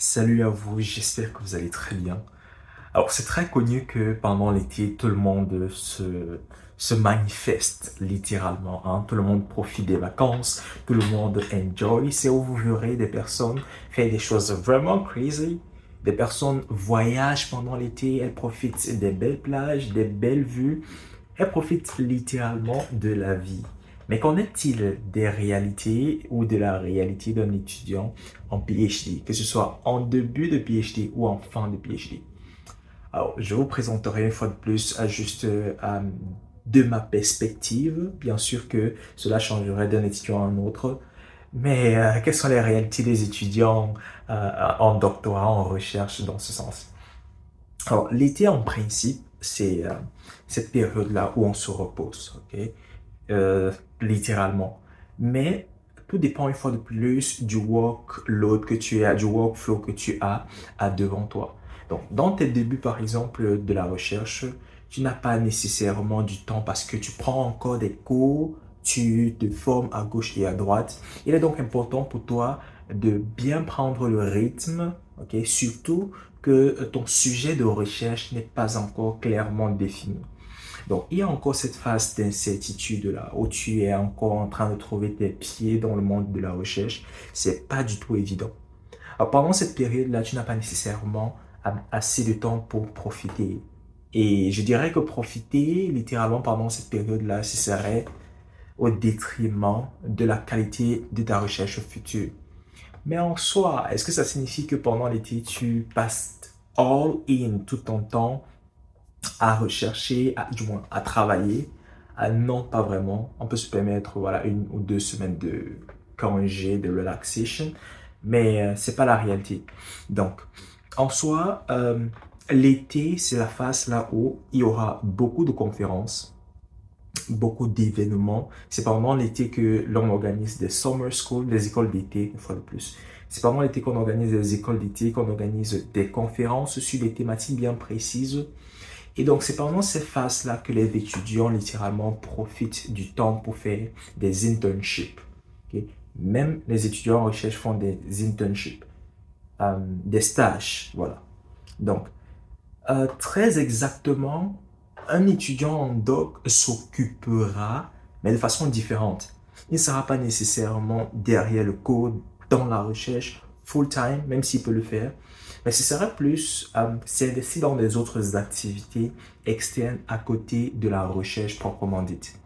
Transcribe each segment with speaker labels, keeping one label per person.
Speaker 1: Salut à vous, j'espère que vous allez très bien. Alors, c'est très connu que pendant l'été, tout le monde se manifeste littéralement, hein. Tout le monde profite des vacances, tout le monde enjoy. C'est où vous verrez des personnes faire des choses vraiment crazy. Des personnes voyagent pendant l'été, elles profitent des belles plages, des belles vues. Elles profitent littéralement de la vie. Mais qu'en est-il des réalités ou de la réalité d'un étudiant en PhD, que ce soit en début de PhD ou en fin de PhD? Alors, je vous présenterai une fois de plus de ma perspective. Bien sûr que cela changerait d'un étudiant à un autre. Mais quelles sont les réalités des étudiants en doctorat, en recherche dans ce sens? Alors, l'été, en principe, c'est cette période-là où on se repose, ok? Euh, Littéralement. Mais tout dépend une fois de plus du workload que tu as, du workflow que tu as devant toi. Donc, dans tes débuts, par exemple, de la recherche, tu n'as pas nécessairement du temps parce que tu prends encore des cours, tu te formes à gauche et à droite. Il est donc important pour toi de bien prendre le rythme, ok? Surtout que ton sujet de recherche n'est pas encore clairement défini. Donc, il y a encore cette phase d'incertitude là, où tu es encore en train de trouver tes pieds dans le monde de la recherche. C'est pas du tout évident. Alors, pendant cette période-là, tu n'as pas nécessairement assez de temps pour profiter. Et je dirais que profiter littéralement pendant cette période-là, ce serait au détriment de la qualité de ta recherche future. Mais en soi, est-ce que ça signifie que pendant l'été, tu passes all in tout ton temps à rechercher, du moins à travailler? Non, pas vraiment. On peut se permettre voilà, 1 ou 2 semaines de congé, de relaxation, mais c'est pas la réalité. Donc, en soi, l'été, c'est la phase là où il y aura beaucoup de conférences, beaucoup d'événements. C'est pendant l'été que l'on organise des summer schools, des écoles d'été, une fois de plus. C'est pendant l'été qu'on organise des écoles d'été, qu'on organise des conférences sur des thématiques bien précises. Et donc, c'est pendant ces phases-là que les étudiants, littéralement, profitent du temps pour faire des internships. Ok? Même les étudiants en recherche font des internships, des stages, voilà. Donc, très exactement, un étudiant en doc s'occupera, mais de façon différente. Il ne sera pas nécessairement derrière le code, dans la recherche, full-time, même s'il peut le faire. Mais ce sera plus s'investir dans des autres activités externes à côté de la recherche proprement dite.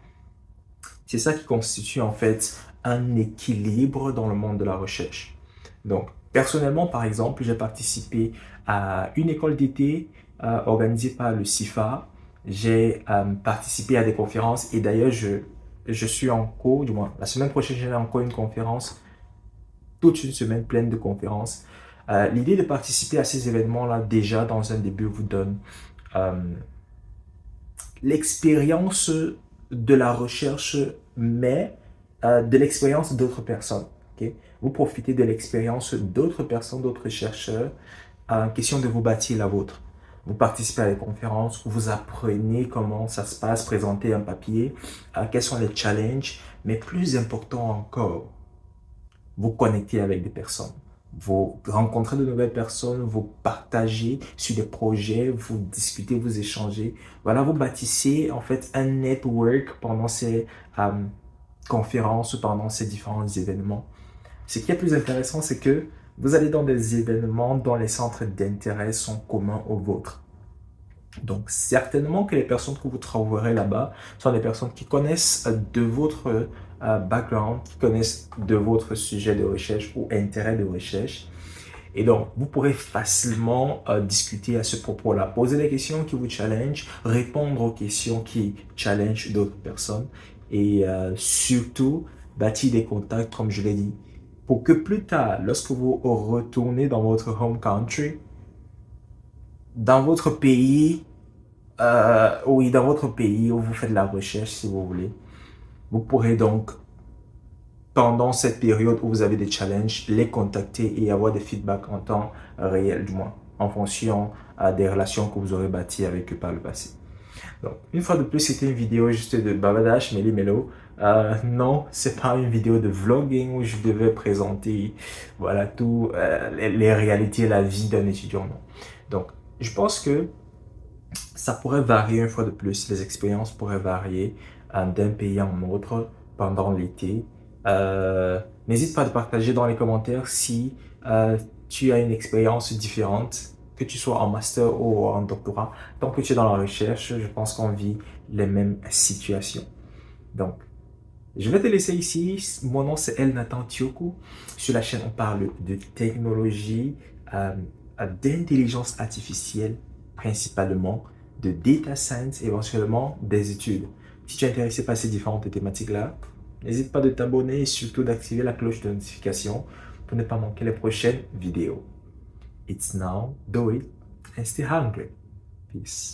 Speaker 1: C'est ça qui constitue en fait un équilibre dans le monde de la recherche. Donc, personnellement, par exemple, j'ai participé à une école d'été organisée par le CIFA. J'ai participé à des conférences et d'ailleurs, je suis en cours, du moins, la semaine prochaine, j'ai encore une conférence, toute une semaine pleine de conférences. L'idée de participer à ces événements-là, déjà dans un début, vous donne euh, l'expérience de la recherche, mais de l'expérience d'autres personnes. Okay? Vous profitez de l'expérience d'autres personnes, d'autres chercheurs, en question de vous bâtir la vôtre. Vous participez à des conférences, vous apprenez comment ça se passe, présenter un papier, quels sont les challenges, mais plus important encore, vous connectez avec des personnes. Vous rencontrez de nouvelles personnes, vous partagez sur des projets, vous discutez, vous échangez. Voilà, vous bâtissez en fait un network pendant ces conférences, pendant ces différents événements. Ce qui est plus intéressant, c'est que vous allez dans des événements dont les centres d'intérêt sont communs aux vôtres. Donc, certainement que les personnes que vous trouverez là-bas sont des personnes qui connaissent de votre background, qui connaissent de votre sujet de recherche ou intérêt de recherche. Et donc, vous pourrez facilement discuter à ce propos-là, poser des questions qui vous challenge, répondre aux questions qui challenge d'autres personnes et surtout bâtir des contacts, comme je l'ai dit, pour que plus tard, lorsque vous retournez dans votre home country, dans votre pays, oui, dans votre pays où vous faites de la recherche, si vous voulez, vous pourrez donc, pendant cette période où vous avez des challenges, les contacter et avoir des feedbacks en temps réel, du moins, en fonction des relations que vous aurez bâties avec eux par le passé. Donc, une fois de plus, c'était une vidéo juste de bavardage, méli-mélo. Non, c'est pas une vidéo de vlogging où je devais présenter, voilà, tout, les réalités, la vie d'un étudiant, non. Donc, je pense que ça pourrait varier une fois de plus, les expériences pourraient varier d'un pays à un autre pendant l'été. N'hésite pas à partager dans les commentaires si tu as une expérience différente, que tu sois en master ou en doctorat. Tant que tu es dans la recherche, je pense qu'on vit les mêmes situations. Donc, je vais te laisser ici. Mon nom c'est El Nathan Tioku. Sur la chaîne, on parle de technologie, d'intelligence artificielle principalement, de data science, éventuellement des études. Si tu es intéressé par ces différentes thématiques-là, n'hésite pas de t'abonner et surtout d'activer la cloche de notification pour ne pas manquer les prochaines vidéos. It's now, do it, and stay hungry. Peace.